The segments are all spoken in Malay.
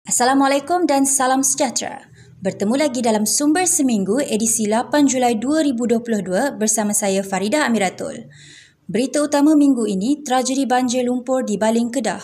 Assalamualaikum dan salam sejahtera. Bertemu lagi dalam Sumber Seminggu edisi 8 Julai 2022 bersama saya Faridah Amiratul. Berita utama minggu ini, tragedi banjir lumpur di Baling, Kedah.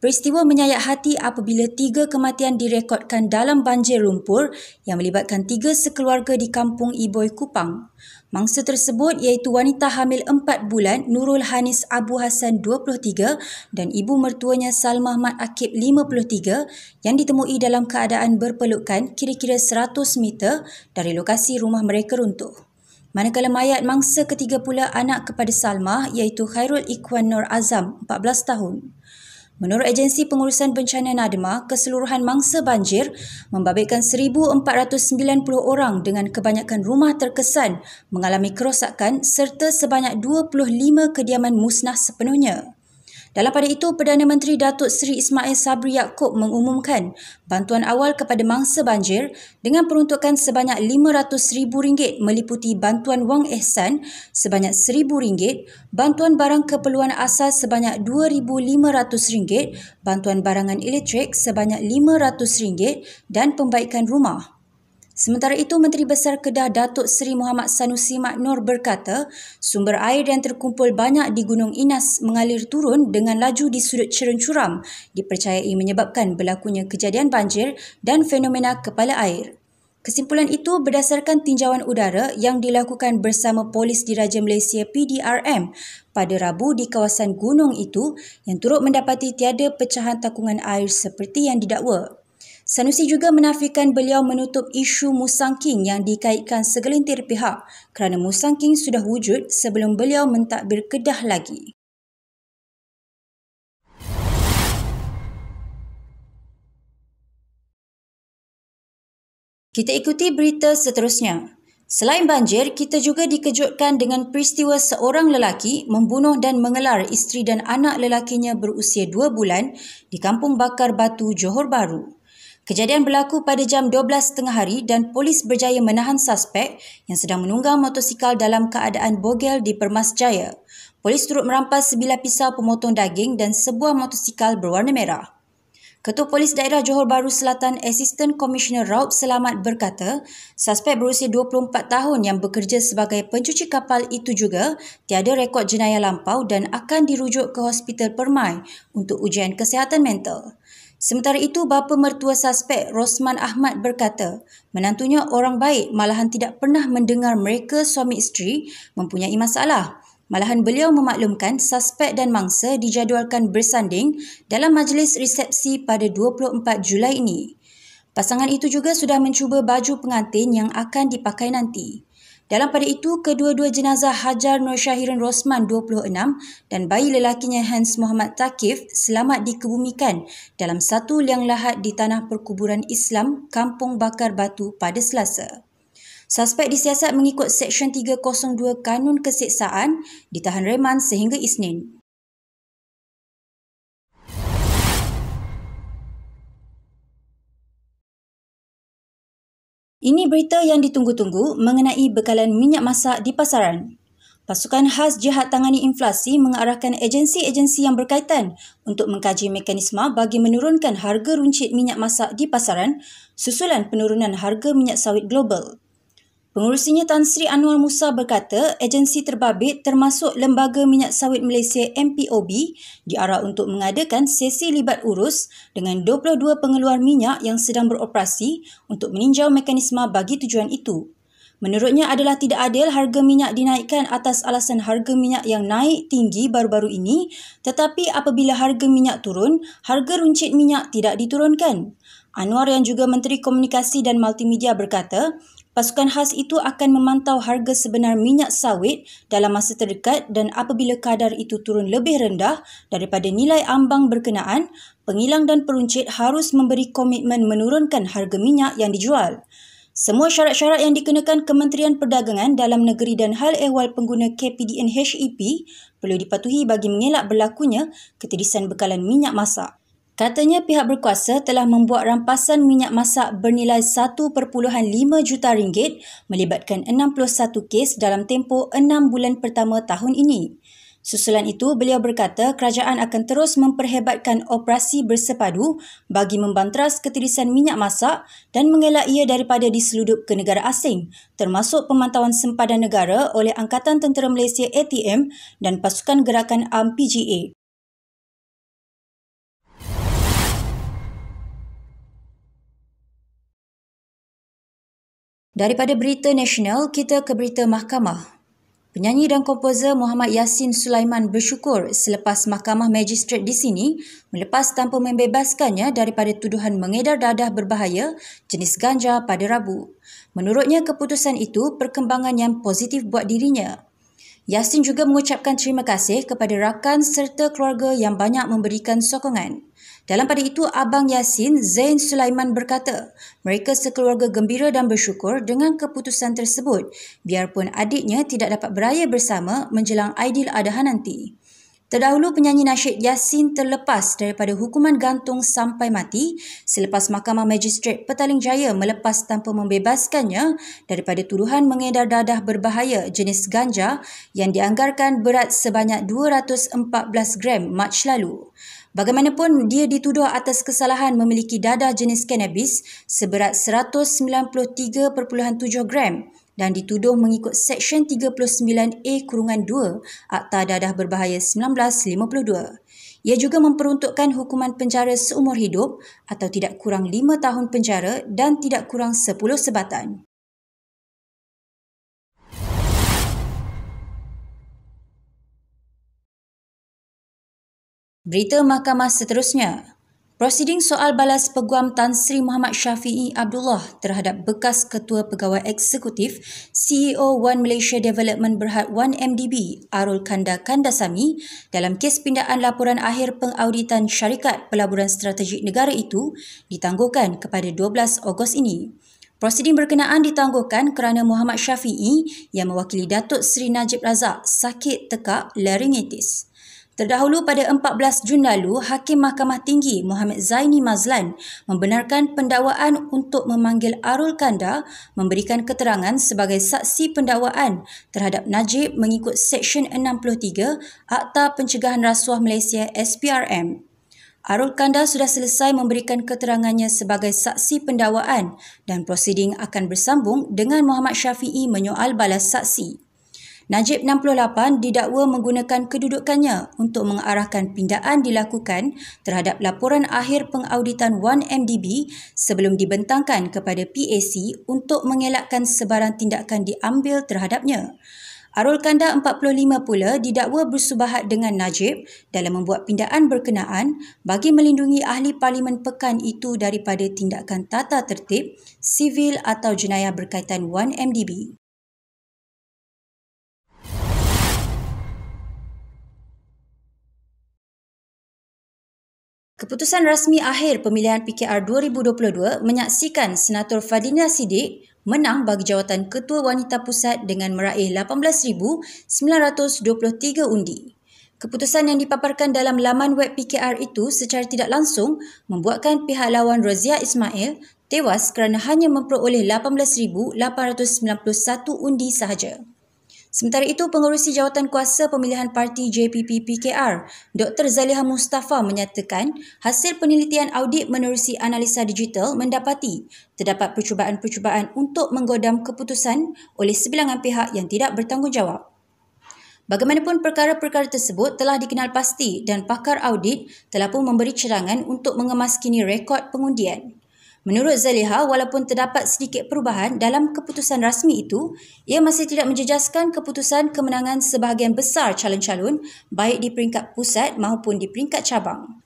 Peristiwa menyayat hati apabila 3 kematian direkodkan dalam banjir lumpur yang melibatkan 3 sekeluarga di kampung Iboi, Kupang. Mangsa tersebut iaitu wanita hamil 4 bulan Nurul Hanis Abu Hassan 23 dan ibu mertuanya Salmah Mat Akib 53 yang ditemui dalam keadaan berpelukan kira-kira 100 meter dari lokasi rumah mereka runtuh. Manakala mayat mangsa ketiga pula anak kepada Salmah iaitu Khairul Ikhwan Nur Azam 14 tahun. Menurut Agensi Pengurusan Bencana NADMA, keseluruhan mangsa banjir membabitkan 1,490 orang dengan kebanyakan rumah terkesan mengalami kerosakan serta sebanyak 25 kediaman musnah sepenuhnya. Dalam pada itu, Perdana Menteri Datuk Seri Ismail Sabri Yaakob mengumumkan bantuan awal kepada mangsa banjir dengan peruntukan sebanyak RM500,000 meliputi bantuan wang ihsan sebanyak RM1,000, bantuan barang keperluan asas sebanyak RM2,500, bantuan barangan elektrik sebanyak RM500 dan pembaikan rumah. Sementara itu, Menteri Besar Kedah Datuk Seri Muhammad Sanusi Maknor berkata, sumber air yang terkumpul banyak di Gunung Inas mengalir turun dengan laju di sudut cerun curam dipercayai menyebabkan berlakunya kejadian banjir dan fenomena kepala air. Kesimpulan itu berdasarkan tinjauan udara yang dilakukan bersama Polis Diraja Malaysia PDRM pada Rabu di kawasan gunung itu yang turut mendapati tiada pecahan takungan air seperti yang didakwa. Sanusi juga menafikan beliau menutup isu musangking yang dikaitkan segelintir pihak kerana musangking sudah wujud sebelum beliau mentadbir Kedah lagi. Kita ikuti berita seterusnya. Selain banjir, kita juga dikejutkan dengan peristiwa seorang lelaki membunuh dan mengelar isteri dan anak lelakinya berusia 2 bulan di Kampung Bakar Batu, Johor Bahru. Kejadian berlaku pada jam 12.30 hari dan polis berjaya menahan suspek yang sedang menunggang motosikal dalam keadaan bogel di Permas Jaya. Polis turut merampas sebilah pisau pemotong daging dan sebuah motosikal berwarna merah. Ketua Polis Daerah Johor Bahru Selatan Asisten Komisioner Raub Selamat berkata, suspek berusia 24 tahun yang bekerja sebagai pencuci kapal itu juga tiada rekod jenayah lampau dan akan dirujuk ke Hospital Permai untuk ujian kesihatan mental. Sementara itu, bapa mertua suspek Rosman Ahmad berkata, menantunya orang baik malahan tidak pernah mendengar mereka suami isteri mempunyai masalah. Malahan beliau memaklumkan suspek dan mangsa dijadualkan bersanding dalam majlis resepsi pada 24 Julai ini. Pasangan itu juga sudah mencuba baju pengantin yang akan dipakai nanti. Dalam pada itu, kedua-dua jenazah Hajar Nur Syahirin Rosman 26 dan bayi lelakinya Hans Muhammad Takif selamat dikebumikan dalam satu liang lahat di Tanah Perkuburan Islam Kampung Bakar Batu pada Selasa. Suspek disiasat mengikut Seksyen 302 Kanun Keseksaan ditahan reman sehingga Isnin. Ini berita yang ditunggu-tunggu mengenai bekalan minyak masak di pasaran. Pasukan khas Jihad Tangani Inflasi mengarahkan agensi-agensi yang berkaitan untuk mengkaji mekanisme bagi menurunkan harga runcit minyak masak di pasaran susulan penurunan harga minyak sawit global. Pengurusinya Tan Sri Anwar Musa berkata, agensi terbabit termasuk Lembaga Minyak Sawit Malaysia MPOB diarah untuk mengadakan sesi libat urus dengan 22 pengeluar minyak yang sedang beroperasi untuk meninjau mekanisme bagi tujuan itu. Menurutnya adalah tidak adil harga minyak dinaikkan atas alasan harga minyak yang naik tinggi baru-baru ini, tetapi apabila harga minyak turun, harga runcit minyak tidak diturunkan. Anwar yang juga Menteri Komunikasi dan Multimedia berkata, pasukan khas itu akan memantau harga sebenar minyak sawit dalam masa terdekat dan apabila kadar itu turun lebih rendah daripada nilai ambang berkenaan, pengilang dan peruncit harus memberi komitmen menurunkan harga minyak yang dijual. Semua syarat-syarat yang dikenakan Kementerian Perdagangan Dalam Negeri dan Hal Ehwal Pengguna KPDN HEP perlu dipatuhi bagi mengelak berlakunya ketirisan bekalan minyak masak. Katanya pihak berkuasa telah membuat rampasan minyak masak bernilai 1.5 juta ringgit melibatkan 61 kes dalam tempoh 6 bulan pertama tahun ini. Susulan itu, beliau berkata kerajaan akan terus memperhebatkan operasi bersepadu bagi membanteras ketirisan minyak masak dan mengelak ia daripada diseludup ke negara asing, termasuk pemantauan sempadan negara oleh Angkatan Tentera Malaysia ATM dan Pasukan Gerakan UMP PGA. Daripada berita nasional, kita ke berita mahkamah. Penyanyi dan komposer Muhammad Yassin Sulaiman bersyukur selepas Mahkamah Magistrate di sini melepas tanpa membebaskannya daripada tuduhan mengedar dadah berbahaya jenis ganja pada Rabu. Menurutnya, keputusan itu perkembangan yang positif buat dirinya. Yassin juga mengucapkan terima kasih kepada rakan serta keluarga yang banyak memberikan sokongan. Dalam pada itu, Abang Yassin, Zain Sulaiman berkata, mereka sekeluarga gembira dan bersyukur dengan keputusan tersebut, biarpun adiknya tidak dapat beraya bersama menjelang Aidiladha nanti. Terdahulu, penyanyi nasyid Yassin terlepas daripada hukuman gantung sampai mati selepas Mahkamah Magistrate Petaling Jaya melepas tanpa membebaskannya daripada tuduhan mengedar dadah berbahaya jenis ganja yang dianggarkan berat sebanyak 214 gram Mac lalu. Bagaimanapun, dia dituduh atas kesalahan memiliki dadah jenis cannabis seberat 193.7 gram dan dituduh mengikut Seksyen 39A-2 Akta Dadah Berbahaya 1952. Ia juga memperuntukkan hukuman penjara seumur hidup atau tidak kurang 5 tahun penjara dan tidak kurang 10 sebatan. Berita mahkamah seterusnya. Prosiding soal balas peguam Tan Sri Muhammad Syafiee Abdullah terhadap bekas Ketua Pegawai Eksekutif CEO One Malaysia Development Berhad 1MDB Arul Kanda Kandasamy dalam kes pindaan laporan akhir pengauditan syarikat pelaburan strategik negara itu ditangguhkan kepada 12 Ogos ini. Prosiding berkenaan ditangguhkan kerana Muhammad Syafiee yang mewakili Datuk Seri Najib Razak sakit tekak laryngitis. Terdahulu pada 14 Jun lalu, Hakim Mahkamah Tinggi Muhammad Zaini Mazlan membenarkan pendakwaan untuk memanggil Arul Kanda memberikan keterangan sebagai saksi pendakwaan terhadap Najib mengikut Seksyen 63 Akta Pencegahan Rasuah Malaysia SPRM. Arul Kanda sudah selesai memberikan keterangannya sebagai saksi pendakwaan dan prosiding akan bersambung dengan Muhammad Syafiee menyoal balas saksi. Najib 68 didakwa menggunakan kedudukannya untuk mengarahkan pindaan dilakukan terhadap laporan akhir pengauditan 1MDB sebelum dibentangkan kepada PAC untuk mengelakkan sebarang tindakan diambil terhadapnya. Arul Kanda 45 pula didakwa bersubahat dengan Najib dalam membuat pindaan berkenaan bagi melindungi ahli parlimen pekan itu daripada tindakan tata tertib, sivil atau jenayah berkaitan 1MDB. Keputusan rasmi akhir pemilihan PKR 2022 menyaksikan Senator Fadlina Siddiq menang bagi jawatan Ketua Wanita Pusat dengan meraih 18,923 undi. Keputusan yang dipaparkan dalam laman web PKR itu secara tidak langsung membuatkan pihak lawan Rozia Ismail tewas kerana hanya memperoleh 18,891 undi sahaja. Sementara itu, pengerusi jawatan kuasa pemilihan parti JPP PKR, Dr. Zaliha Mustafa menyatakan hasil penelitian audit menerusi analisa digital mendapati terdapat percubaan-percubaan untuk menggodam keputusan oleh sebilangan pihak yang tidak bertanggungjawab. Bagaimanapun, perkara-perkara tersebut telah dikenal pasti dan pakar audit telah pun memberi cadangan untuk mengemaskini rekod pengundian. Menurut Zaliha, walaupun terdapat sedikit perubahan dalam keputusan rasmi itu, ia masih tidak menjejaskan keputusan kemenangan sebahagian besar calon-calon baik di peringkat pusat maupun di peringkat cabang.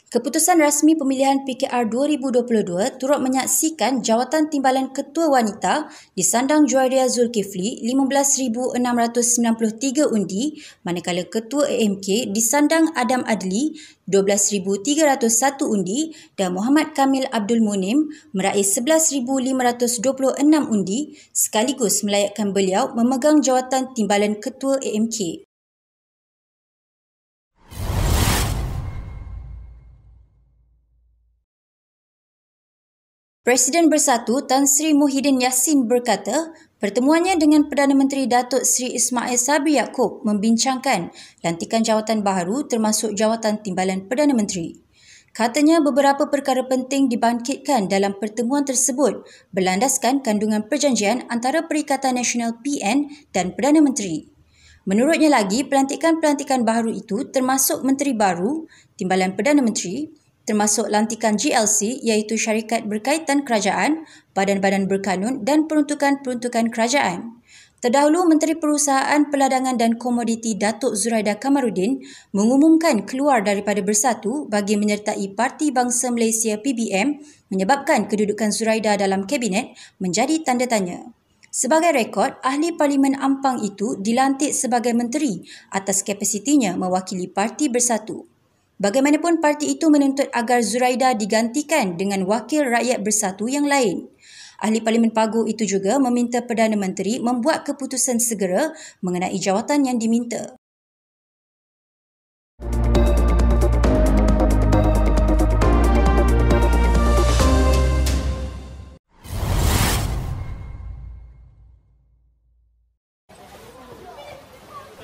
Keputusan rasmi pemilihan PKR 2022 turut menyaksikan jawatan timbalan Ketua Wanita disandang Juwairiyah Zulkifli 15,693 undi, manakala Ketua AMK disandang Adam Adli 12,301 undi dan Muhammad Kamil Abdul Munim meraih 11,526 undi sekaligus melayakkan beliau memegang jawatan timbalan Ketua AMK. Presiden Bersatu Tan Sri Muhyiddin Yassin berkata, Pertemuannya dengan Perdana Menteri Datuk Seri Ismail Sabri Yaakob membincangkan lantikan jawatan baharu termasuk jawatan Timbalan Perdana Menteri. Katanya beberapa perkara penting dibangkitkan dalam pertemuan tersebut berlandaskan kandungan perjanjian antara Perikatan Nasional PN dan Perdana Menteri. Menurutnya lagi, pelantikan-pelantikan baharu itu termasuk Menteri Baru, Timbalan Perdana Menteri, termasuk lantikan GLC iaitu syarikat berkaitan kerajaan, badan-badan berkanun dan peruntukan-peruntukan kerajaan. Terdahulu, Menteri Perusahaan Peladangan dan Komoditi Datuk Zuraida Kamaruddin mengumumkan keluar daripada Bersatu bagi menyertai Parti Bangsa Malaysia PBM menyebabkan kedudukan Zuraida dalam Kabinet menjadi tanda tanya. Sebagai rekod, Ahli Parlimen Ampang itu dilantik sebagai menteri atas kapasitinya mewakili Parti Bersatu. Bagaimanapun, parti itu menuntut agar Zuraida digantikan dengan wakil rakyat bersatu yang lain. Ahli Parlimen Paguh itu juga meminta Perdana Menteri membuat keputusan segera mengenai jawatan yang diminta.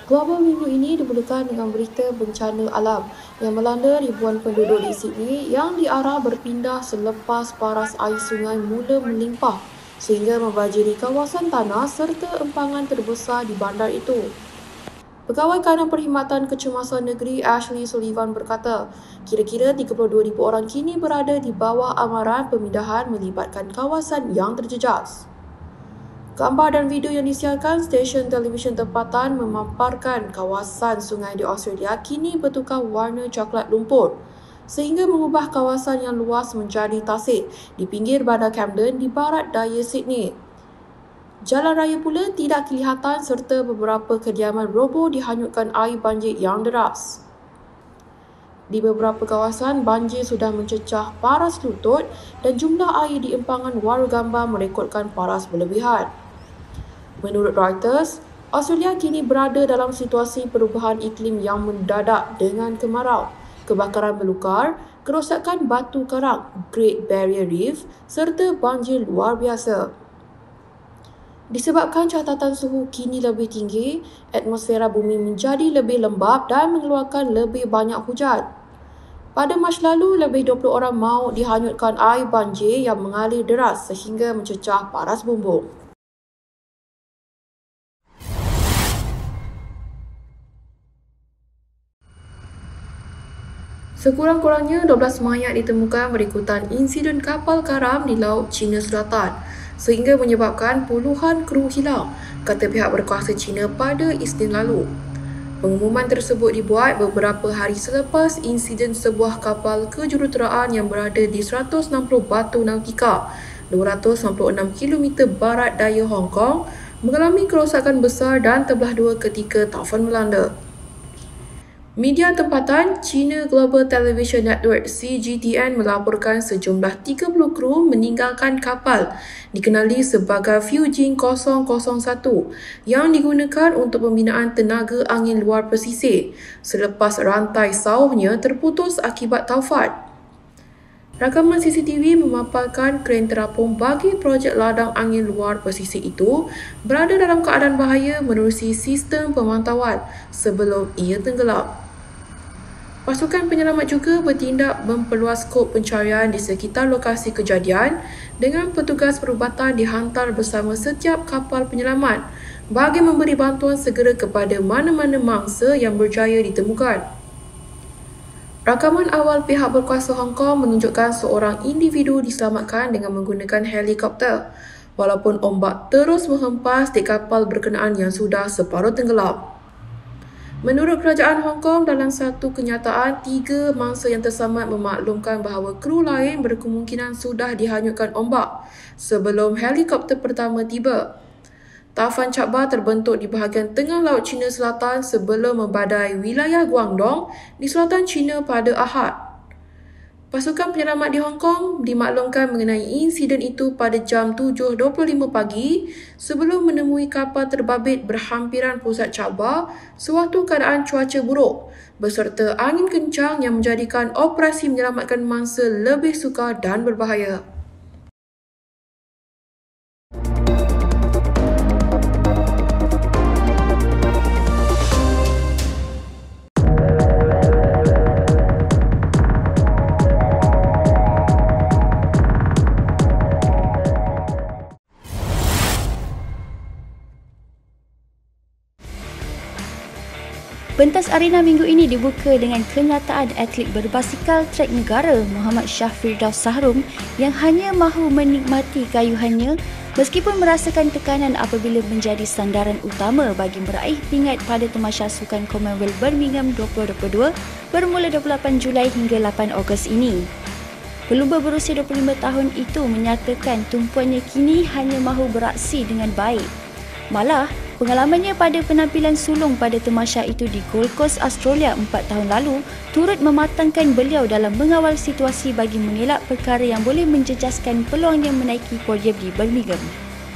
Global minggu ini dimulakan dengan berita bencana alam yang melanda ribuan penduduk di Sydney yang diarah berpindah selepas paras air sungai mula melimpah sehingga membajiri kawasan tanah serta empangan terbesar di bandar itu. Pegawai Kanan Perkhidmatan Kecemasan Negeri Ashley Sullivan berkata, kira-kira 32,000 orang kini berada di bawah amaran pemindahan melibatkan kawasan yang terjejas. Gambar dan video yang disiarkan stesen televisyen tempatan memaparkan kawasan sungai di Australia kini bertukar warna coklat lumpur sehingga mengubah kawasan yang luas menjadi tasik di pinggir bandar Camden di barat daya Sydney. Jalan raya pula tidak kelihatan serta beberapa kediaman roboh dihanyutkan air banjir yang deras. Di beberapa kawasan, banjir sudah mencecah paras lutut dan jumlah air di empangan Warugamba merekodkan paras berlebihan. Menurut Reuters, Australia kini berada dalam situasi perubahan iklim yang mendadak dengan kemarau, kebakaran belukar, kerosakan batu karang, Great Barrier Reef serta banjir luar biasa. Disebabkan catatan suhu kini lebih tinggi, atmosfera bumi menjadi lebih lembap dan mengeluarkan lebih banyak hujan. Pada Mac lalu, lebih 20 orang maut dihanyutkan air banjir yang mengalir deras sehingga mencecah paras bumbung. Sekurang-kurangnya 12 mayat ditemukan berikutan insiden kapal karam di Laut Cina Selatan sehingga menyebabkan puluhan kru hilang, kata pihak berkuasa China pada Isnin lalu. Pengumuman tersebut dibuat beberapa hari selepas insiden sebuah kapal kejuruteraan yang berada di 160 batu nautika, 296 km barat daya Hong Kong, mengalami kerosakan besar dan terbelah dua ketika taufan melanda. Media tempatan China Global Television Network CGTN melaporkan sejumlah 30 kru meninggalkan kapal dikenali sebagai Fujian 001 yang digunakan untuk pembinaan tenaga angin luar pesisir selepas rantai sauhnya terputus akibat taufan. Rakaman CCTV memaparkan kren terapung bagi projek ladang angin luar pesisir itu berada dalam keadaan bahaya menerusi sistem pemantauan sebelum ia tenggelam. Pasukan penyelamat juga bertindak memperluas skop pencarian di sekitar lokasi kejadian dengan petugas perubatan dihantar bersama setiap kapal penyelamat bagi memberi bantuan segera kepada mana-mana mangsa yang berjaya ditemukan. Rakaman awal pihak berkuasa Hong Kong menunjukkan seorang individu diselamatkan dengan menggunakan helikopter walaupun ombak terus menghempas di kapal berkenaan yang sudah separuh tenggelam. Menurut kerajaan Hong Kong, dalam satu kenyataan, 3 mangsa yang terselamat memaklumkan bahawa kru lain berkemungkinan sudah dihanyutkan ombak sebelum helikopter pertama tiba. Taufan cabar terbentuk di bahagian tengah Laut Cina Selatan sebelum membadai wilayah Guangdong di selatan China pada Ahad. Pasukan penyelamat di Hong Kong dimaklumkan mengenai insiden itu pada jam 7.25 pagi sebelum menemui kapal terbabit berhampiran pusat cabar sewaktu keadaan cuaca buruk beserta angin kencang yang menjadikan operasi menyelamatkan mangsa lebih sukar dan berbahaya. Pentas arena minggu ini dibuka dengan kenyataan atlet berbasikal trek negara Muhammad Shah Firdaus Sahrum yang hanya mahu menikmati kayuhannya meskipun merasakan tekanan apabila menjadi sandaran utama bagi meraih pingat pada Tamasya Sukan Commonwealth Birmingham 2022 bermula 28 Julai hingga 8 Ogos ini. Pelumba berusia 25 tahun itu menyatakan tumpuannya kini hanya mahu beraksi dengan baik. Malah, pengalamannya pada penampilan sulung pada tamasya itu di Gold Coast, Australia 4 tahun lalu turut mematangkan beliau dalam mengawal situasi bagi mengelak perkara yang boleh menjejaskan peluangnya menaiki podium di Birmingham.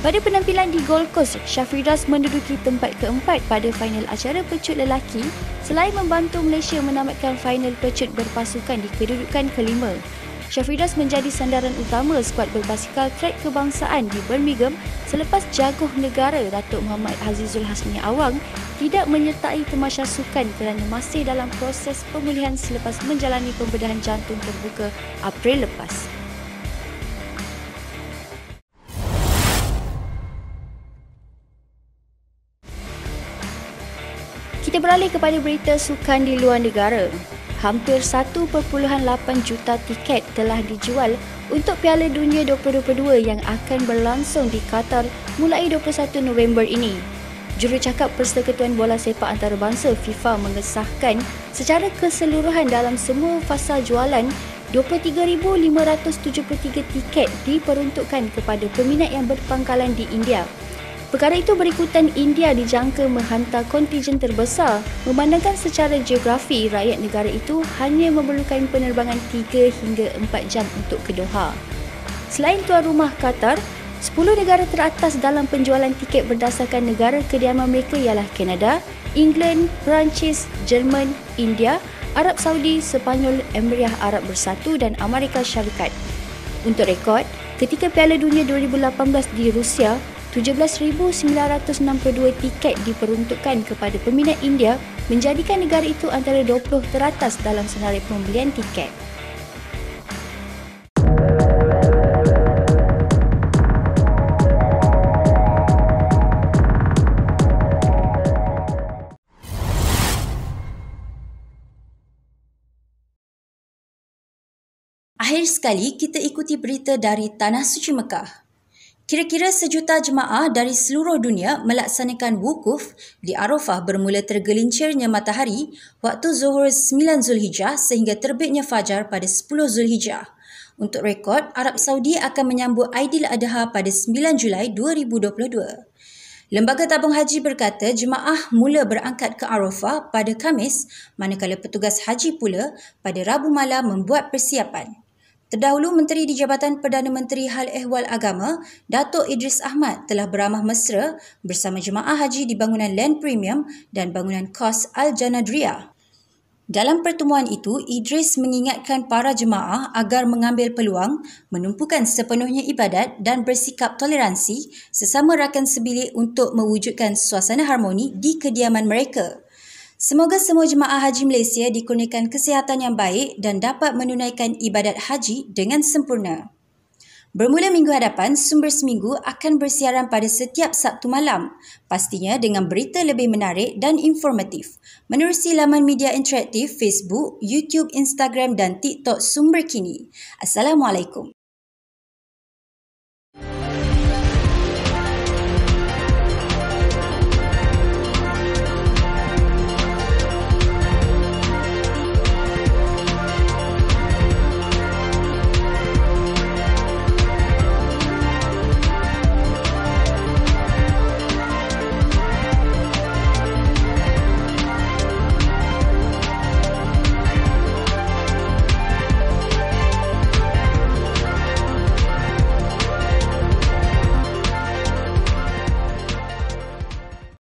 Pada penampilan di Gold Coast, Shah Firdaus menduduki tempat keempat pada final acara pecut lelaki selain membantu Malaysia menamatkan final pecut berpasukan di kedudukan kelima. Shah Firdaus menjadi sandaran utama skuad berbasikal trek kebangsaan di Birmingham selepas jaguh negara Datuk Muhammad Azizul Hasni Awang tidak menyertai tamasya sukan kerana masih dalam proses pemulihan selepas menjalani pembedahan jantung terbuka April lepas. Kita beralih kepada berita sukan di luar negara. Hampir 1.8 juta tiket telah dijual untuk Piala Dunia 2022 yang akan berlangsung di Qatar mulai 21 November ini. Jurucakap Persekutuan Bola Sepak Antarabangsa FIFA mengesahkan secara keseluruhan dalam semua fasa jualan 23,573 tiket diperuntukkan kepada peminat yang berpangkalan di India. Perkara itu berikutan India dijangka menghantar kontingen terbesar memandangkan secara geografi rakyat negara itu hanya memerlukan penerbangan 3 hingga 4 jam untuk ke Doha. Selain tuan rumah Qatar, 10 negara teratas dalam penjualan tiket berdasarkan negara kediaman mereka ialah Kanada, England, Perancis, Jerman, India, Arab Saudi, Sepanyol, Emirat Arab Bersatu dan Amerika Syarikat. Untuk rekod, ketika Piala Dunia 2018 di Rusia, 17,962 tiket diperuntukkan kepada peminat India menjadikan negara itu antara 20 teratas dalam senarai pembelian tiket. Akhir sekali kita ikuti berita dari Tanah Suci Mekah. Kira-kira 1 juta jemaah dari seluruh dunia melaksanakan wukuf di Arafah bermula tergelincirnya matahari waktu Zuhur 9 Zulhijjah sehingga terbitnya fajar pada 10 Zulhijjah. Untuk rekod, Arab Saudi akan menyambut Aidiladha pada 9 Julai 2022. Lembaga Tabung Haji berkata jemaah mula berangkat ke Arafah pada Khamis manakala petugas haji pula pada Rabu malam membuat persiapan. Terdahulu, Menteri di Jabatan Perdana Menteri Hal Ehwal Agama, Datuk Idris Ahmad telah beramah mesra bersama jemaah haji di bangunan Land Premium dan bangunan kos Al-Janadriyah. Dalam pertemuan itu, Idris mengingatkan para jemaah agar mengambil peluang, menumpukan sepenuhnya ibadat dan bersikap toleransi sesama rakan sebilik untuk mewujudkan suasana harmoni di kediaman mereka. Semoga semua jemaah haji Malaysia dikurniakan kesihatan yang baik dan dapat menunaikan ibadat haji dengan sempurna. Bermula minggu hadapan, Sumber Seminggu akan bersiaran pada setiap Sabtu malam, pastinya dengan berita lebih menarik dan informatif. Menerusi laman media interaktif Facebook, YouTube, Instagram dan TikTok Sumber Kini. Assalamualaikum.